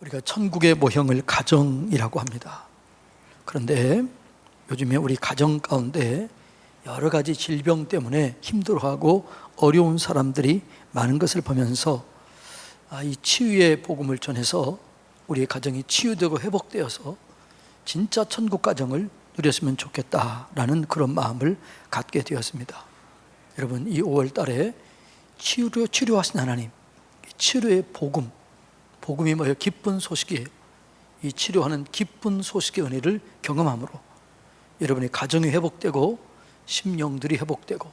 우리가 천국의 모형을 가정이라고 합니다. 그런데 요즘에 우리 가정 가운데 여러 가지 질병 때문에 힘들어하고 어려운 사람들이 많은 것을 보면서 이 치유의 복음을 전해서 우리의 가정이 치유되고 회복되어서 진짜 천국 가정을 누렸으면 좋겠다라는 그런 마음을 갖게 되었습니다. 여러분, 이 5월 달에 치료하신 하나님, 치료의 복음, 복음이 뭐예요? 기쁜 소식이에요. 이 치료하는 기쁜 소식의 은혜를 경험함으로 여러분의 가정이 회복되고 심령들이 회복되고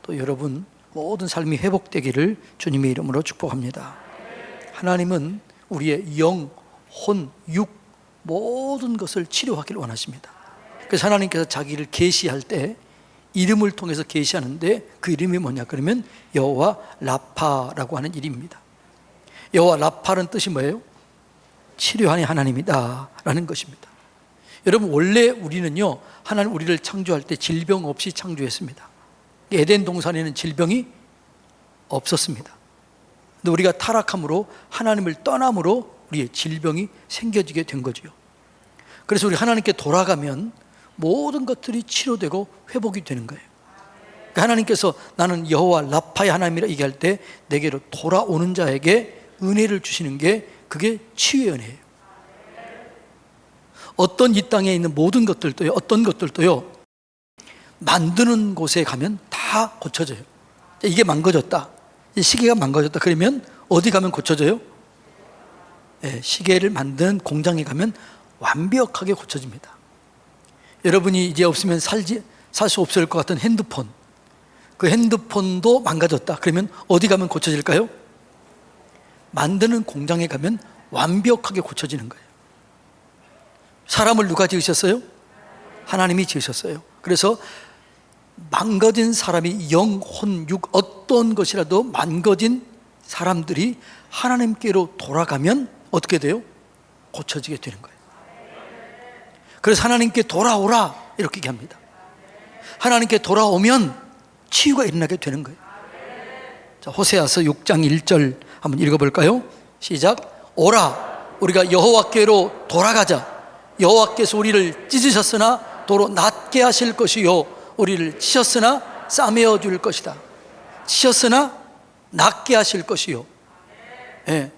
또 여러분 모든 삶이 회복되기를 주님의 이름으로 축복합니다. 하나님은 우리의 영, 혼, 육 모든 것을 치료하기를 원하십니다. 그래서 하나님께서 자기를 계시할 때 이름을 통해서 계시하는데 그 이름이 뭐냐 그러면 여호와 라파라고 하는 이름입니다. 여호와 라파는 뜻이 뭐예요? 치료하는 하나님이다 라는 것입니다. 여러분, 원래 우리는요, 하나님 우리를 창조할 때 질병 없이 창조했습니다. 에덴 동산에는 질병이 없었습니다. 근데 우리가 타락함으로 하나님을 떠남으로 우리의 질병이 생겨지게 된 거죠. 그래서 우리 하나님께 돌아가면 모든 것들이 치료되고 회복이 되는 거예요. 그러니까 하나님께서 나는 여호와 라파의 하나님이라 얘기할 때 내게로 돌아오는 자에게 은혜를 주시는 게 그게 치유의 은혜예요. 어떤 이 땅에 있는 모든 것들도요, 어떤 것들도요, 만드는 곳에 가면 다 고쳐져요. 이게 망가졌다, 이 시계가 망가졌다 그러면 어디 가면 고쳐져요? 네, 시계를 만드는 공장에 가면 완벽하게 고쳐집니다. 여러분이 이제 없으면 살 수 없을 것 같은 핸드폰, 그 핸드폰도 망가졌다 그러면 어디 가면 고쳐질까요? 만드는 공장에 가면 완벽하게 고쳐지는 거예요. 사람을 누가 지으셨어요? 하나님이 지으셨어요. 그래서 망가진 사람이 영, 혼, 육 어떤 것이라도 망가진 사람들이 하나님께로 돌아가면 어떻게 돼요? 고쳐지게 되는 거예요. 그래서 하나님께 돌아오라 이렇게 얘기합니다. 하나님께 돌아오면 치유가 일어나게 되는 거예요. 자, 호세아서 6장 1절 한번 읽어볼까요? 시작. 오라, 우리가 여호와께로 돌아가자. 여호와께서 우리를 찢으셨으나 도로 낫게 하실 것이요, 우리를 치셨으나 싸매어 줄 것이다. 치셨으나 낫게 하실 것이요, 예,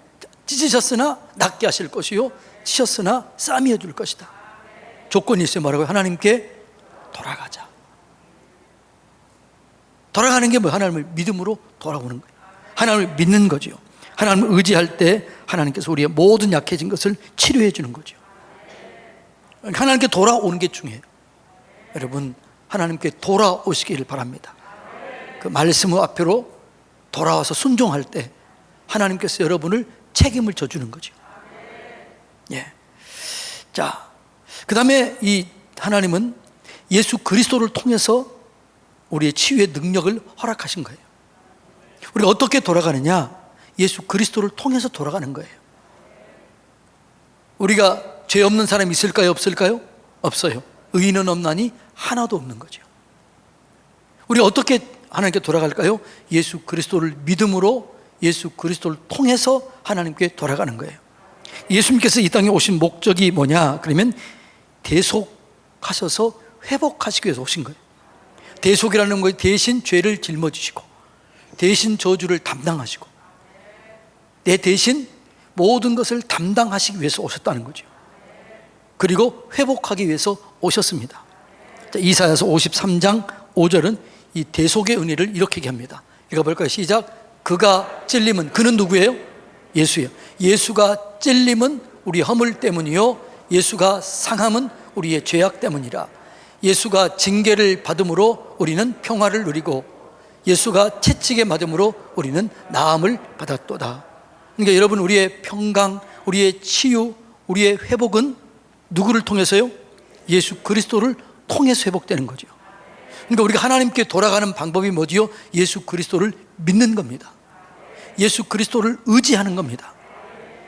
찢으셨으나 낫게 하실 것이요, 치셨으나 싸매어 줄 것이다. 조건이 있어요. 뭐라고요? 하나님께 돌아가자. 돌아가는 게 뭐예요? 하나님을 믿음으로 돌아오는 거예요. 하나님을 믿는 거죠. 하나님을 의지할 때 하나님께서 우리의 모든 약해진 것을 치료해 주는 거죠. 하나님께 돌아오는 게 중요해요. 여러분, 하나님께 돌아오시기를 바랍니다. 그 말씀 앞으로 돌아와서 순종할 때 하나님께서 여러분을 책임을 져주는 거죠. 예. 자, 그 다음에 이 하나님은 예수 그리스도를 통해서 우리의 치유의 능력을 허락하신 거예요. 우리가 어떻게 돌아가느냐? 예수 그리스도를 통해서 돌아가는 거예요. 우리가 죄 없는 사람이 있을까요? 없을까요? 없어요. 의인은 없나니 하나도 없는 거죠. 우리가 어떻게 하나님께 돌아갈까요? 예수 그리스도를 믿음으로 예수 그리스도를 통해서 하나님께 돌아가는 거예요. 예수님께서 이 땅에 오신 목적이 뭐냐? 그러면 대속하셔서 회복하시기 위해서 오신 거예요. 대속이라는 것이 대신 죄를 짊어지시고 대신 저주를 담당하시고 내 대신 모든 것을 담당하시기 위해서 오셨다는 거죠. 그리고 회복하기 위해서 오셨습니다. 이사야서 53장 5절은 이 대속의 은혜를 이렇게 얘기합니다. 읽어볼까요? 시작. 그가 찔림은, 그는 누구예요? 예수예요. 예수가 찔림은 우리 허물 때문이요, 예수가 상함은 우리의 죄악 때문이라. 예수가 징계를 받음으로 우리는 평화를 누리고 예수가 채찍에 맞음으로 우리는 나음을 받았도다. 그러니까 여러분, 우리의 평강, 우리의 치유, 우리의 회복은 누구를 통해서요? 예수 그리스도를 통해서 회복되는 거죠. 그러니까 우리가 하나님께 돌아가는 방법이 뭐지요? 예수 그리스도를 믿는 겁니다. 예수 그리스도를 의지하는 겁니다.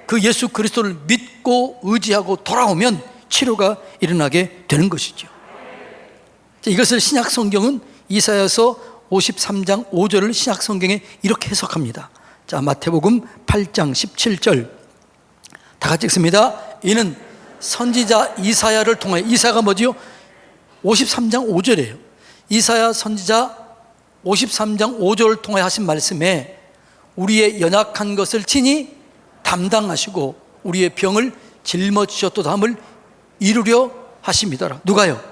그 예수 그리스도를 믿고 의지하고 돌아오면 치료가 일어나게 되는 것이죠. 이것을 신약 성경은 이사야서 53장 5절을 신약 성경에 이렇게 해석합니다. 자, 마태복음 8장 17절 다 같이 읽습니다. 이는 선지자 이사야를 통하여, 이사야가 뭐지요? 53장 5절이에요. 이사야 선지자 53장 5절을 통해 하신 말씀에 우리의 연약한 것을 친히 담당하시고 우리의 병을 짊어지셨도다함을 이루려 하심이더라. 누가요?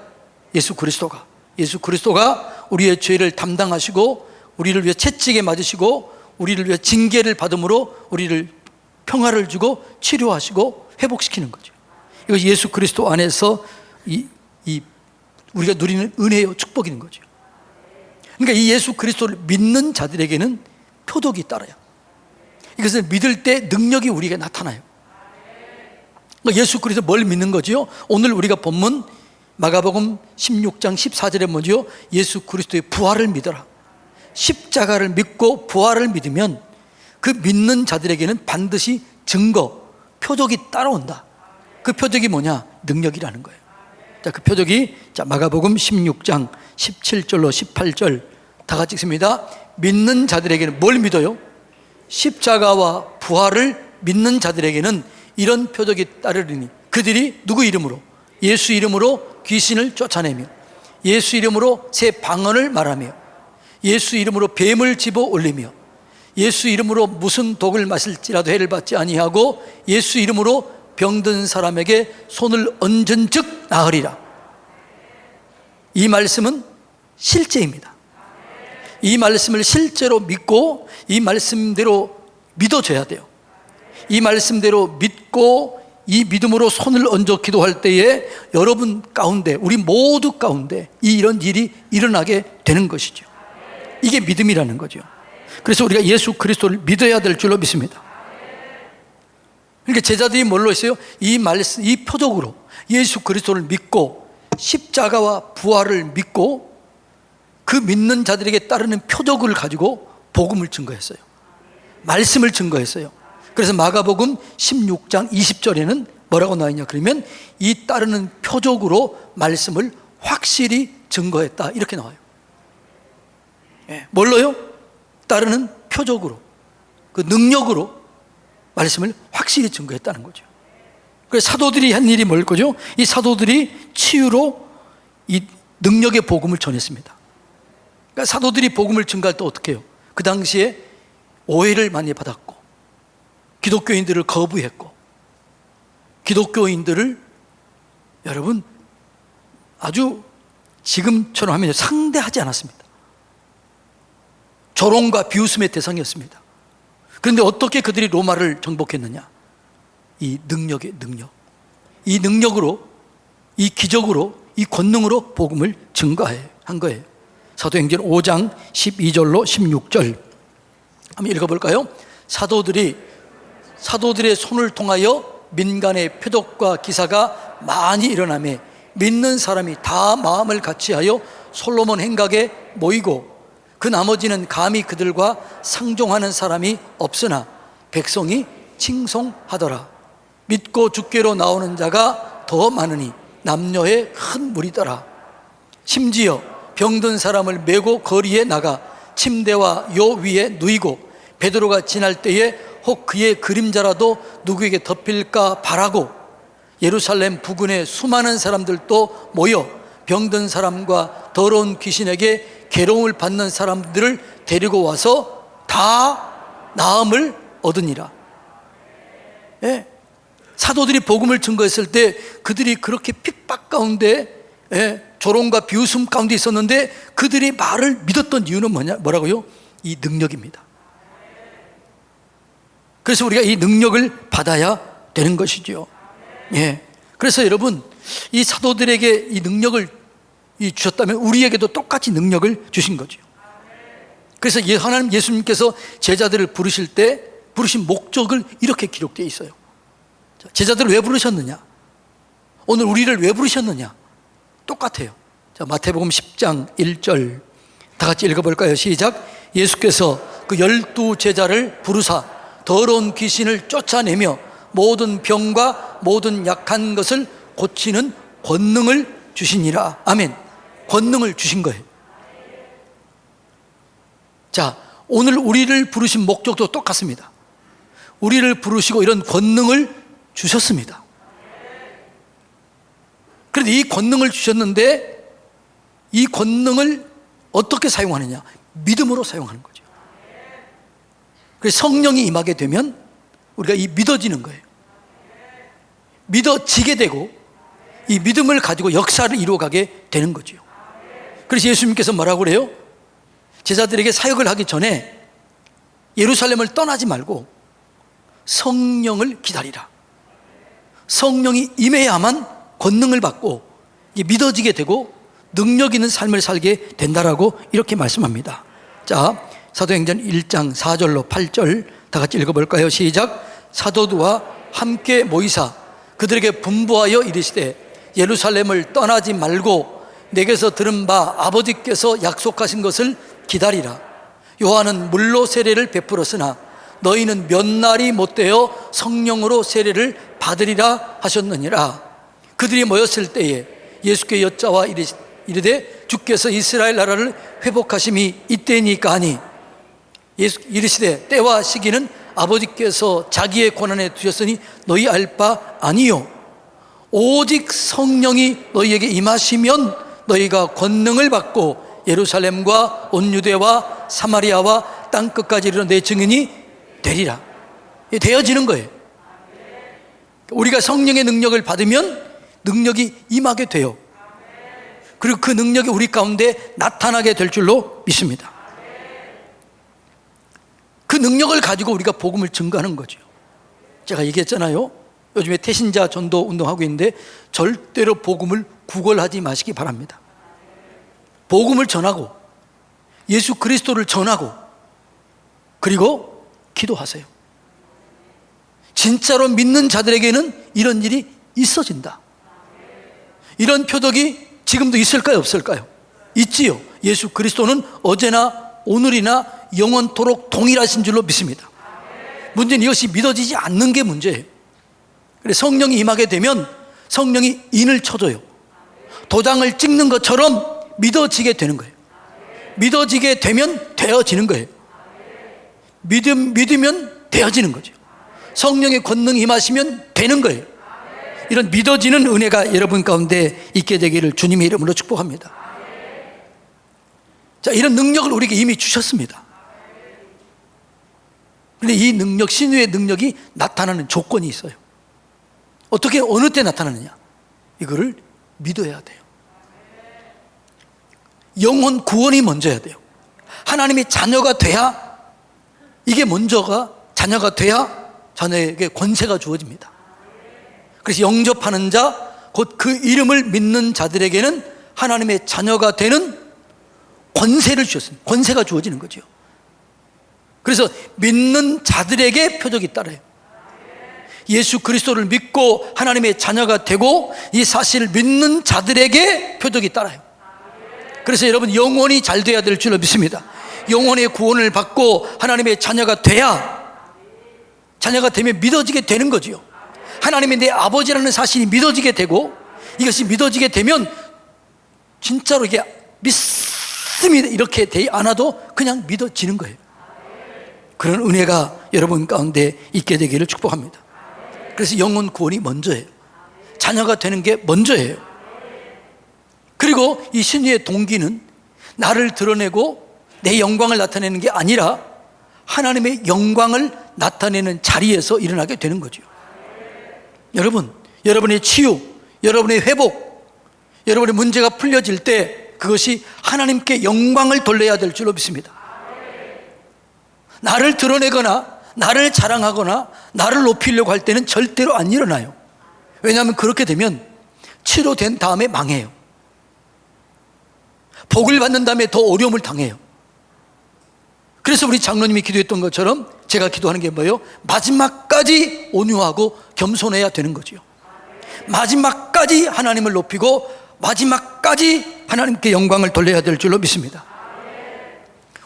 예수 그리스도가. 예수 그리스도가 우리의 죄를 담당하시고 우리를 위해 채찍에 맞으시고 우리를 위해 징계를 받음으로 우리를 평화를 주고 치료하시고 회복시키는 거죠. 이것이 예수 그리스도 안에서 우리가 누리는 은혜요 축복인 거죠. 그러니까 이 예수 그리스도를 믿는 자들에게는 표적이 따라요. 이것을 믿을 때 능력이 우리에게 나타나요. 그러니까 예수 그리스도 뭘 믿는 거지요? 오늘 우리가 본문 마가복음 16장 14절에 뭐지요? 예수 그리스도의 부활을 믿어라. 십자가를 믿고 부활을 믿으면 그 믿는 자들에게는 반드시 증거, 표적이 따라온다. 그 표적이 뭐냐? 능력이라는 거예요. 자, 그 표적이 마가복음 16장 17절로 18절 다 같이 읽습니다. 믿는 자들에게는 뭘 믿어요? 십자가와 부활을 믿는 자들에게는 이런 표적이 따르리니 그들이 누구 이름으로? 예수 이름으로 귀신을 쫓아내며 예수 이름으로 새 방언을 말하며 예수 이름으로 뱀을 집어 올리며 예수 이름으로 무슨 독을 마실지라도 해를 받지 아니하고 예수 이름으로 병든 사람에게 손을 얹은 즉 나으리라. 이 말씀은 실제입니다. 이 말씀을 실제로 믿고 이 말씀대로 믿어줘야 돼요. 이 말씀대로 믿고 이 믿음으로 손을 얹어 기도할 때에 여러분 가운데, 우리 모두 가운데 이런 일이 일어나게 되는 것이죠. 이게 믿음이라는 거죠. 그래서 우리가 예수 그리스도를 믿어야 될 줄로 믿습니다. 그러니까 제자들이 뭘로 했어요? 이 말씀, 이 표적으로 예수 그리스도를 믿고 십자가와 부활을 믿고 그 믿는 자들에게 따르는 표적을 가지고 복음을 증거했어요. 말씀을 증거했어요. 그래서 마가복음 16장 20절에는 뭐라고 나와 있냐 그러면 이 따르는 표적으로 말씀을 확실히 증거했다 이렇게 나와요. 뭘로요? 따르는 표적으로, 그 능력으로 말씀을 확실히 증거했다는 거죠. 그래서 사도들이 한 일이 뭘 거죠? 이 사도들이 치유로 이 능력의 복음을 전했습니다. 그러니까 사도들이 복음을 증거할 때 어떻게 해요? 그 당시에 오해를 많이 받았고 기독교인들을 거부했고 기독교인들을 여러분 아주 지금처럼 하면 상대하지 않았습니다. 조롱과 비웃음의 대상이었습니다. 그런데 어떻게 그들이 로마를 정복했느냐? 이 능력의 능력, 이 능력으로, 이 기적으로, 이 권능으로 복음을 증거한 거예요. 사도행전 5장 12절로 16절 한번 읽어볼까요? 사도들의 손을 통하여 민간의 표적과 기사가 많이 일어나며 믿는 사람이 다 마음을 같이하여 솔로몬 행각에 모이고 그 나머지는 감히 그들과 상종하는 사람이 없으나 백성이 칭송하더라. 믿고 주께로 나오는 자가 더 많으니 남녀의 큰 무리더라. 심지어 병든 사람을 메고 거리에 나가 침대와 요 위에 누이고 베드로가 지날 때에 혹 그의 그림자라도 누구에게 덮일까 바라고 예루살렘 부근에 수많은 사람들도 모여 병든 사람과 더러운 귀신에게 괴로움을 받는 사람들을 데리고 와서 다 나음을 얻으니라. 예. 사도들이 복음을 증거했을 때 그들이 그렇게 핍박 가운데 조롱과 비웃음 가운데 있었는데 그들이 말을 믿었던 이유는 뭐라고요? 이 능력입니다. 그래서 우리가 이 능력을 받아야 되는 것이죠. 예. 그래서 여러분 이 사도들에게 이 능력을 주셨다면 우리에게도 똑같이 능력을 주신 거죠. 그래서 하나님 예수님께서 제자들을 부르실 때 부르신 목적을 이렇게 기록되어 있어요. 제자들을 왜 부르셨느냐? 오늘 우리를 왜 부르셨느냐? 똑같아요. 자, 마태복음 10장 1절 다 같이 읽어볼까요? 시작. 예수께서 그 12 제자를 부르사 더러운 귀신을 쫓아내며 모든 병과 모든 약한 것을 고치는 권능을 주시니라. 아멘. 권능을 주신 거예요. 자, 오늘 우리를 부르신 목적도 똑같습니다. 우리를 부르시고 이런 권능을 주셨습니다. 그런데 이 권능을 주셨는데 이 권능을 어떻게 사용하느냐? 믿음으로 사용하는 거죠. 그래서 성령이 임하게 되면 우리가 이 믿어지는 거예요. 믿어지게 되고 이 믿음을 가지고 역사를 이루어가게 되는 거죠. 그래서 예수님께서 뭐라고 그래요? 제자들에게 사역을 하기 전에 예루살렘을 떠나지 말고 성령을 기다리라. 성령이 임해야만 권능을 받고 믿어지게 되고 능력 있는 삶을 살게 된다라고 이렇게 말씀합니다. 자, 사도행전 1장 4절로 8절 다 같이 읽어볼까요? 시작. 사도들과 함께 모이사 그들에게 분부하여 이르시되 예루살렘을 떠나지 말고 내게서 들은 바 아버지께서 약속하신 것을 기다리라. 요한은 물로 세례를 베풀었으나 너희는 몇 날이 못되어 성령으로 세례를 받으리라 하셨느니라. 그들이 모였을 때에 예수께 여짜와 이르되 주께서 이스라엘 나라를 회복하심이 이때니까 하니 예수 이르시되 때와 시기는 아버지께서 자기의 권한에 두셨으니 너희 알 바 아니요 오직 성령이 너희에게 임하시면 너희가 권능을 받고 예루살렘과 온 유대와 사마리아와 땅끝까지 이르러 내 증인이 되리라. 되어지는 거예요. 우리가 성령의 능력을 받으면 능력이 임하게 돼요. 그리고 그 능력이 우리 가운데 나타나게 될 줄로 믿습니다. 그 능력을 가지고 우리가 복음을 증거하는 거죠. 제가 얘기했잖아요. 요즘에 태신자 전도 운동하고 있는데 절대로 복음을 구걸하지 마시기 바랍니다. 복음을 전하고 예수 그리스도를 전하고 그리고 기도하세요. 진짜로 믿는 자들에게는 이런 일이 있어진다. 이런 표적이 지금도 있을까요? 없을까요? 있지요. 예수 그리스도는 어제나 오늘이나 영원토록 동일하신 줄로 믿습니다. 문제는 이것이 믿어지지 않는 게 문제예요. 그래서 성령이 임하게 되면 성령이 인을 쳐줘요. 도장을 찍는 것처럼 믿어지게 되는 거예요. 믿어지게 되면 되어지는 거예요. 믿으면 되어지는 거죠. 성령의 권능이 임하시면 되는 거예요. 이런 믿어지는 은혜가 여러분 가운데 있게 되기를 주님의 이름으로 축복합니다. 자, 이런 능력을 우리에게 이미 주셨습니다. 그런데 이 능력, 신유의 능력이 나타나는 조건이 있어요. 어떻게 어느 때 나타나느냐? 이거를 믿어야 돼요. 영혼 구원이 먼저야 돼요. 하나님의 자녀가 돼야, 이게 먼저가, 자녀가 돼야 자녀에게 권세가 주어집니다. 그래서 영접하는 자, 곧 그 이름을 믿는 자들에게는 하나님의 자녀가 되는 권세를 주셨습니다. 권세가 주어지는 거죠. 그래서 믿는 자들에게 표적이 따라요. 예수 그리스도를 믿고 하나님의 자녀가 되고 이 사실을 믿는 자들에게 표적이 따라요. 그래서 여러분 영혼이 잘 돼야 될 줄로 믿습니다. 영혼의 구원을 받고 하나님의 자녀가 돼야, 자녀가 되면 믿어지게 되는 거지요. 하나님이 내 아버지라는 사실이 믿어지게 되고, 이것이 믿어지게 되면 진짜로 이게 믿음이 이렇게 되지 않아도 그냥 믿어지는 거예요. 그런 은혜가 여러분 가운데 있게 되기를 축복합니다. 그래서 영혼 구원이 먼저예요. 자녀가 되는 게 먼저예요. 그리고 이 신유의 동기는 나를 드러내고 내 영광을 나타내는 게 아니라 하나님의 영광을 나타내는 자리에서 일어나게 되는 거죠. 여러분, 여러분의 치유, 여러분의 회복, 여러분의 문제가 풀려질 때 그것이 하나님께 영광을 돌려야 될 줄로 믿습니다. 나를 드러내거나 나를 자랑하거나 나를 높이려고 할 때는 절대로 안 일어나요. 왜냐하면 그렇게 되면 치료된 다음에 망해요. 복을 받는 다음에 더 어려움을 당해요. 그래서 우리 장로님이 기도했던 것처럼 제가 기도하는 게 뭐예요? 마지막까지 온유하고 겸손해야 되는 거죠. 마지막까지 하나님을 높이고 마지막까지 하나님께 영광을 돌려야 될 줄로 믿습니다.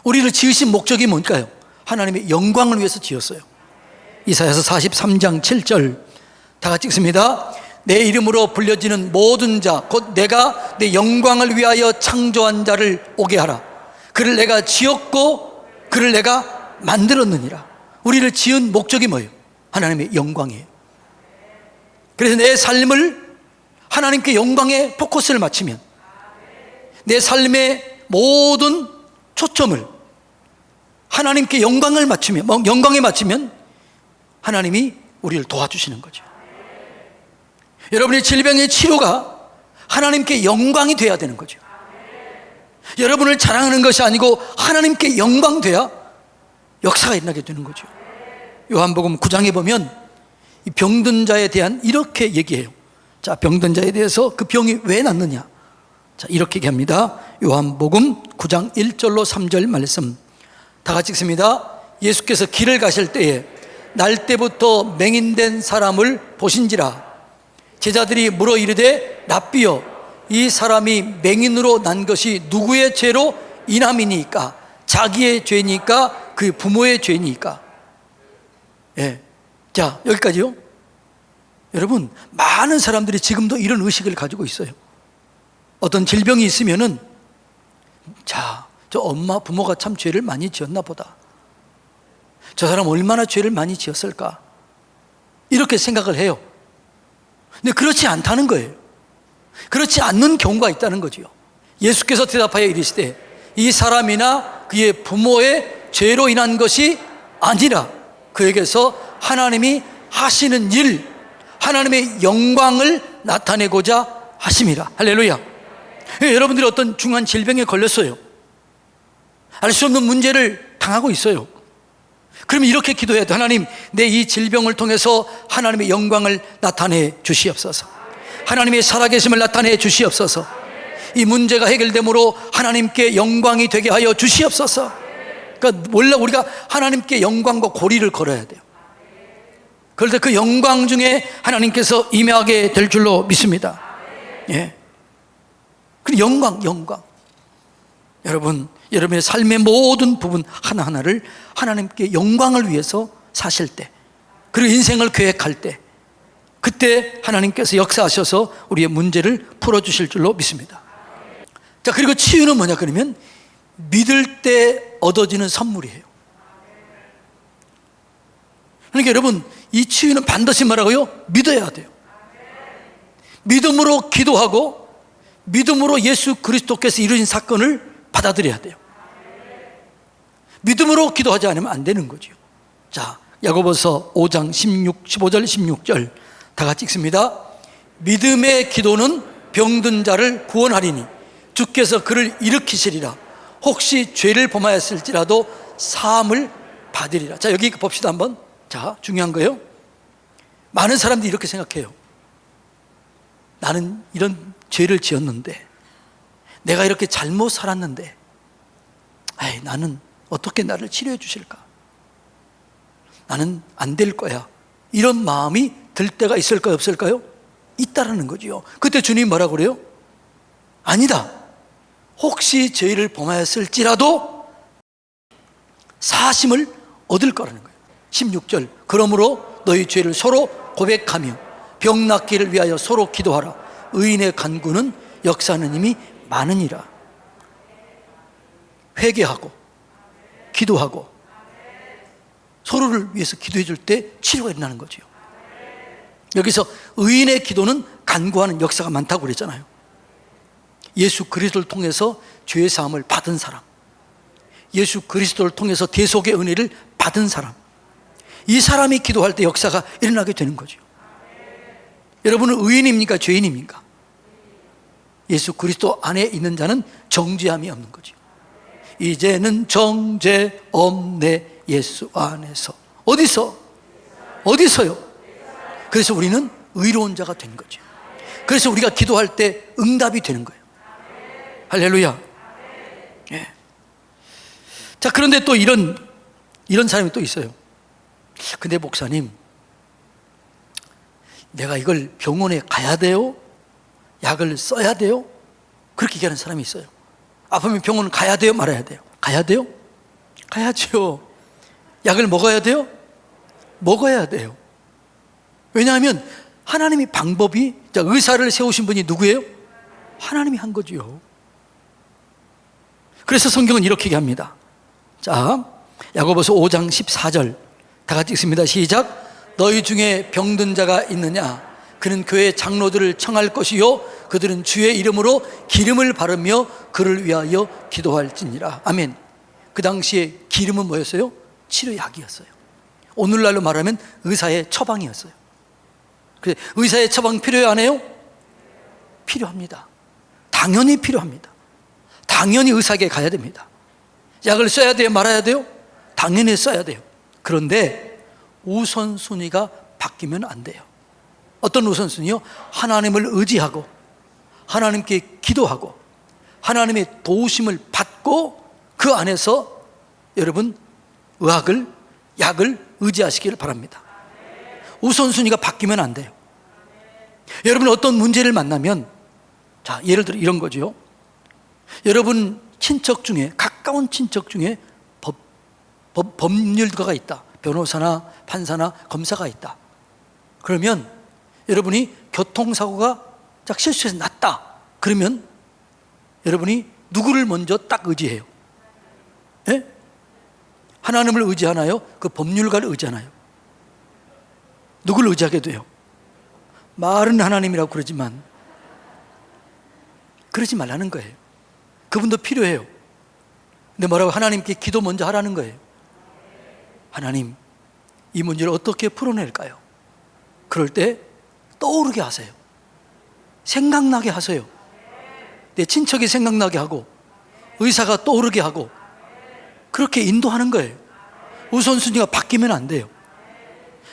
우리를 지으신 목적이 뭘까요? 하나님의 영광을 위해서 지었어요. 이사야서 43장 7절 다 같이 읽습니다. 내 이름으로 불려지는 모든 자, 곧 내가 내 영광을 위하여 창조한 자를 오게 하라. 그를 내가 지었고 그를 내가 만들었느니라. 우리를 지은 목적이 뭐예요? 하나님의 영광이에요. 그래서 내 삶을 하나님께 영광에 포커스를 맞추면, 내 삶의 모든 초점을 하나님께 영광을 맞추면, 영광에 맞추면 하나님이 우리를 도와주시는 거죠. 여러분의 질병의 치료가 하나님께 영광이 돼야 되는 거죠. 여러분을 자랑하는 것이 아니고 하나님께 영광돼야 역사가 일어나게 되는 거죠. 요한복음 9장에 보면 이 병든 자에 대한 이렇게 얘기해요. 자, 병든 자에 대해서 그 병이 왜 낫느냐. 자, 이렇게 얘기합니다. 요한복음 9장 1절로 3절 말씀 다 같이 읽습니다. 예수께서 길을 가실 때에 날 때부터 맹인된 사람을 보신지라. 제자들이 물어 이르되 랍비여, 이 사람이 맹인으로 난 것이 누구의 죄로 인함이니까? 자기의 죄니까? 그 부모의 죄니까? 예. 자, 여기까지요. 여러분, 많은 사람들이 지금도 이런 의식을 가지고 있어요. 어떤 질병이 있으면은, 자, 저 엄마 부모가 참 죄를 많이 지었나 보다. 저 사람 얼마나 죄를 많이 지었을까? 이렇게 생각을 해요. 근데 그렇지 않다는 거예요. 그렇지 않는 경우가 있다는 거죠. 예수께서 대답하여 이르시되 이 사람이나 그의 부모의 죄로 인한 것이 아니라 그에게서 하나님이 하시는 일, 하나님의 영광을 나타내고자 하심이라. 할렐루야. 여러분들이 어떤 중한 질병에 걸렸어요. 알 수 없는 문제를 당하고 있어요. 그러면 이렇게 기도해야 돼. 하나님, 내 이 질병을 통해서 하나님의 영광을 나타내 주시옵소서. 하나님의 살아계심을 나타내 주시옵소서. 이 문제가 해결됨으로 하나님께 영광이 되게 하여 주시옵소서. 그러니까 원래 우리가 하나님께 영광과 고리를 걸어야 돼요. 그럴 때 그 영광 중에 하나님께서 임하게 될 줄로 믿습니다. 예. 그 영광. 여러분, 여러분의 삶의 모든 부분 하나하나를 하나님께 영광을 위해서 사실 때, 그리고 인생을 계획할 때, 그때 하나님께서 역사하셔서 우리의 문제를 풀어주실 줄로 믿습니다. 자, 그리고 치유는 뭐냐 그러면 믿을 때 얻어지는 선물이에요. 그러니까 여러분, 이 치유는 반드시 뭐라고요? 믿어야 돼요. 믿음으로 기도하고 믿음으로 예수 그리스도께서 이루신 사건을 받아들여야 돼요. 믿음으로 기도하지 않으면 안 되는 거죠. 자, 야고보서 5장 15절 16절 다 같이 읽습니다. 믿음의 기도는 병든 자를 구원하리니 주께서 그를 일으키시리라. 혹시 죄를 범하였을지라도 사함을 받으리라. 자, 여기 봅시다 한번. 자, 중요한 거예요. 많은 사람들이 이렇게 생각해요. 나는 이런 죄를 지었는데, 내가 이렇게 잘못 살았는데, 나는 어떻게 나를 치료해 주실까? 나는 안 될 거야. 이런 마음이 들 때가 있을까요, 없을까요? 있다라는 거지요. 그때 주님 뭐라고 그래요? 아니다. 혹시 죄를 범하였을지라도 사심을 얻을 거라는 거예요. 16절. 그러므로 너희 죄를 서로 고백하며 병 낫기를 위하여 서로 기도하라. 의인의 간구는 역사하는 힘이 많으니라. 회개하고 기도하고 서로를 위해서 기도해 줄 때 치료가 일어나는 거죠. 여기서 의인의 기도는 간구하는 역사가 많다고 그랬잖아요. 예수 그리스도를 통해서 죄 사함을 받은 사람, 예수 그리스도를 통해서 대속의 은혜를 받은 사람, 이 사람이 기도할 때 역사가 일어나게 되는 거죠. 여러분은 의인입니까, 죄인입니까? 예수 그리스도 안에 있는 자는 정죄함이 없는 거죠. 이제는 정죄 없네 예수 안에서. 어디서요? 그래서 우리는 의로운 자가 된 거죠. 그래서 우리가 기도할 때 응답이 되는 거예요. 할렐루야. 예. 자, 그런데 또 이런 사람이 또 있어요. 근데 목사님, 내가 이걸 병원에 가야 돼요? 약을 써야 돼요? 그렇게 얘기하는 사람이 있어요. 아프면 병원 가야 돼요? 말아야 돼요? 가야 돼요? 가야죠. 약을 먹어야 돼요? 먹어야 돼요. 왜냐하면 하나님이 방법이, 자, 의사를 세우신 분이 누구예요? 하나님이 한 거지요. 그래서 성경은 이렇게 얘기합니다. 자, 야고보서 5장 14절 다 같이 읽습니다. 시작. 너희 중에 병든 자가 있느냐? 그는 교회 장로들을 청할 것이요 그들은 주의 이름으로 기름을 바르며 그를 위하여 기도할지니라. 아멘. 그 당시에 기름은 뭐였어요? 치료약이었어요. 오늘날로 말하면 의사의 처방이었어요. 그래서 의사의 처방 필요해요, 안 해요? 필요합니다. 당연히 필요합니다. 당연히 의사에게 가야 됩니다. 약을 써야 돼요, 말아야 돼요? 당연히 써야 돼요. 그런데 우선순위가 바뀌면 안 돼요. 어떤 우선순위요? 하나님을 의지하고 하나님께 기도하고 하나님의 도우심을 받고 그 안에서 여러분 약을 의지하시기를 바랍니다. 우선순위가 바뀌면 안 돼요. 여러분 어떤 문제를 만나면, 자, 예를 들어 이런 거죠. 여러분 친척 중에, 가까운 친척 중에 법률가가 있다. 변호사나 판사나 검사가 있다. 그러면 여러분이 교통사고가 딱 실수해서 났다. 그러면 여러분이 누구를 먼저 딱 의지해요? 예? 하나님을 의지하나요? 그 법률가를 의지하나요? 누구를 의지하게 돼요? 말은 하나님이라고 그러지만 그러지 말라는 거예요. 그분도 필요해요. 근데 뭐라고? 하나님께 기도 먼저 하라는 거예요. 하나님, 이 문제를 어떻게 풀어낼까요? 그럴 때 떠오르게 하세요. 생각나게 하세요. 내 친척이 생각나게 하고 의사가 떠오르게 하고 그렇게 인도하는 거예요. 우선순위가 바뀌면 안 돼요.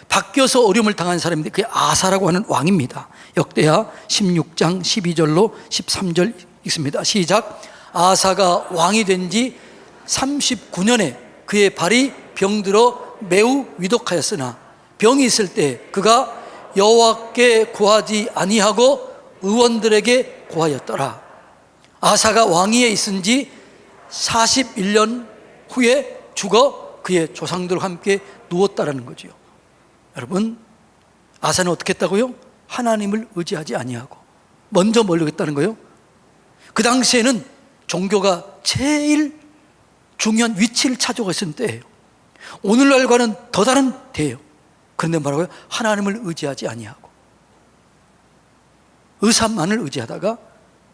바뀌어서 어려움을 당한 사람인데 그게 아사라고 하는 왕입니다. 역대하 16장 12절로 13절 읽습니다. 시작. 아사가 왕이 된 지 39년에 그의 발이 병들어 매우 위독하였으나 병이 있을 때 그가 여호와께 구하지 아니하고 의원들에게 구하였더라. 아사가 왕위에 있은 지 41년 후에 죽어 그의 조상들과 함께 누웠다라는 거죠. 여러분, 아사는 어떻게 했다고요? 하나님을 의지하지 아니하고 먼저 뭘 했다는 거예요? 그 당시에는 종교가 제일 중요한 위치를 차지하고 있었던 때예요. 오늘날과는 더 다른 때예요. 그런데 뭐라고요? 하나님을 의지하지 아니하고 의사만을 의지하다가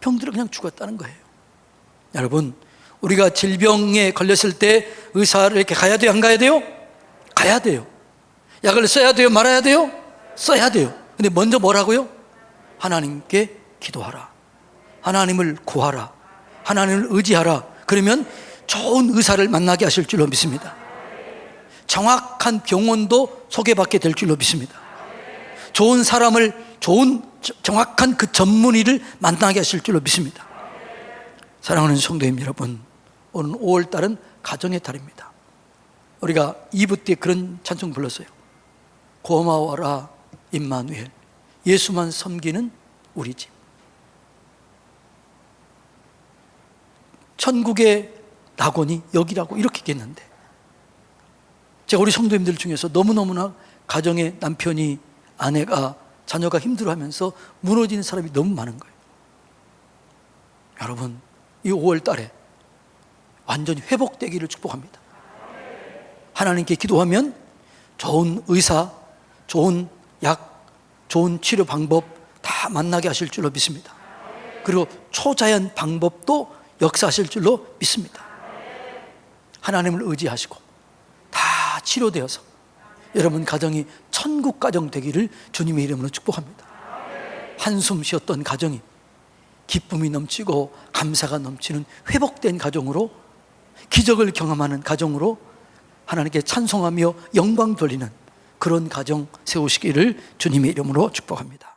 병들어 그냥 죽었다는 거예요. 여러분, 우리가 질병에 걸렸을 때 의사를 이렇게 가야 돼요, 안 가야 돼요? 가야 돼요. 약을 써야 돼요, 말아야 돼요? 써야 돼요. 근데 먼저 뭐라고요? 하나님께 기도하라. 하나님을 구하라. 하나님을 의지하라. 그러면 좋은 의사를 만나게 하실 줄로 믿습니다. 정확한 병원도 소개받게 될 줄로 믿습니다. 좋은 사람을, 정확한 그 전문의를 만나게 하실 줄로 믿습니다. 사랑하는 성도님 여러분, 오늘 5월달은 가정의 달입니다. 우리가 2부 때 그런 찬송 불렀어요. 고마워라 임마누엘, 예수만 섬기는 우리 집. 천국의 낙원이 여기라고 이렇게 얘기했는데, 제가 우리 성도님들 중에서 너무너무나 가정에 남편이, 아내가, 자녀가 힘들어하면서 무너지는 사람이 너무 많은 거예요. 여러분, 이 5월 달에 완전히 회복되기를 축복합니다. 하나님께 기도하면 좋은 의사, 좋은 약, 좋은 치료 방법 다 만나게 하실 줄로 믿습니다. 그리고 초자연 방법도 역사하실 줄로 믿습니다. 하나님을 의지하시고 다 치료되어서 여러분 가정이 천국 가정 되기를 주님의 이름으로 축복합니다. 한숨 쉬었던 가정이 기쁨이 넘치고 감사가 넘치는 회복된 가정으로, 기적을 경험하는 가정으로 하나님께 찬송하며 영광 돌리는 그런 가정 세우시기를 주님의 이름으로 축복합니다.